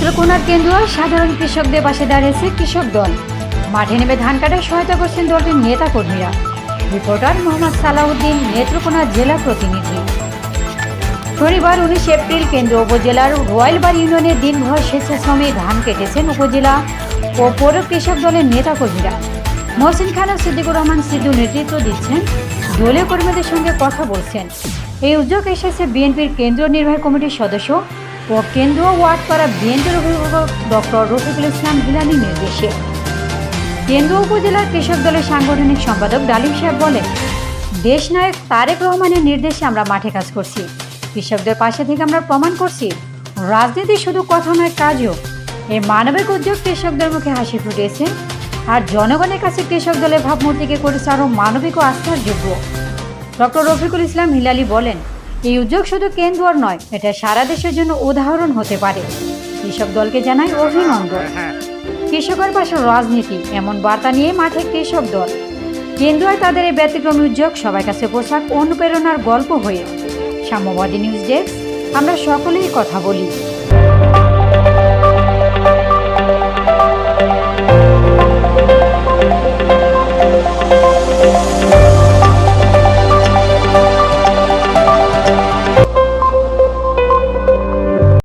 নেত্রকোনার কেন্দ্রীয় সাধারণ কৃষকদের পাশে দাঁড়িয়েছে কৃষক দল। মাঠে নেমে ধান কাটায় সহায়তা করছেন দলটির নেতা কর্মীরা। রিপোর্টার মোহাম্মদ সালাউদ্দিন, নেত্রকোনা জেলা প্রতিনিধি। শনিবার 19 এপ্রিল কেন্দ্র উপজেলার রয়্যালবাড়ি ইউনিয়নের দিনভর স্বেচ্ছাশ্রমে ধান কেটেছেন উপজেলা ও পৌর কৃষক দলের নেতা কর্মীরা। মহসিন খান ও সিদ্দিকুর রহমান সিদ্ধু নেতৃত্ব দিচ্ছেন, দলীয় কর্মীদের সঙ্গে কথা বলছেন। এই উদ্যোগ এসেছে বিএনপির কেন্দ্রীয় নির্বাহী কমিটির সদস্য ও কেন্দ্রীয় ওয়ার্ডপাড়া বিএনপির অভিভাবক ডক্টর রফিকুল ইসলাম হিলালির নির্দেশে। কেন্দ্রীয় উপজেলার কৃষক দলের সাংগঠনিক সম্পাদক ডালিম সাহেব বলেন, দেশনায়ক তারেক রহমানের নির্দেশে আমরা মাঠে কাজ করছি। কৃষকদের পাশে থেকে আমরা প্রমাণ করছি রাজনীতি শুধু কথা নয়, কাজও। এই মানবিক উদ্যোগ কৃষকদের মুখে হাসি ফুটিয়েছে আর জনগণের কাছে কৃষক দলের ভাবমূর্তিকে করেছে আরও মানবিক ও আস্থার যোগ্য। ডক্টর রফিকুল ইসলাম হিলালি বলেন, এই উদ্যোগ শুধু কেন্দ্র নয়, এটা সারা দেশের জন্য উদাহরণ হতে পারে। কৃষক দলকে জানাই অভিনন্দন। কৃষকের পাশে রাজনীতি, এমন বার্তা নিয়ে মাঠে কৃষক দল। কেন্দ্রীয় তাদের এই ব্যতিক্রমী উদ্যোগ সবার কাছে পোশাক অনুপ্রেরণার গল্প হয়ে। সাম্যবাদী নিউজ ডেস্ক, আমরা সকলেই কথা বলি।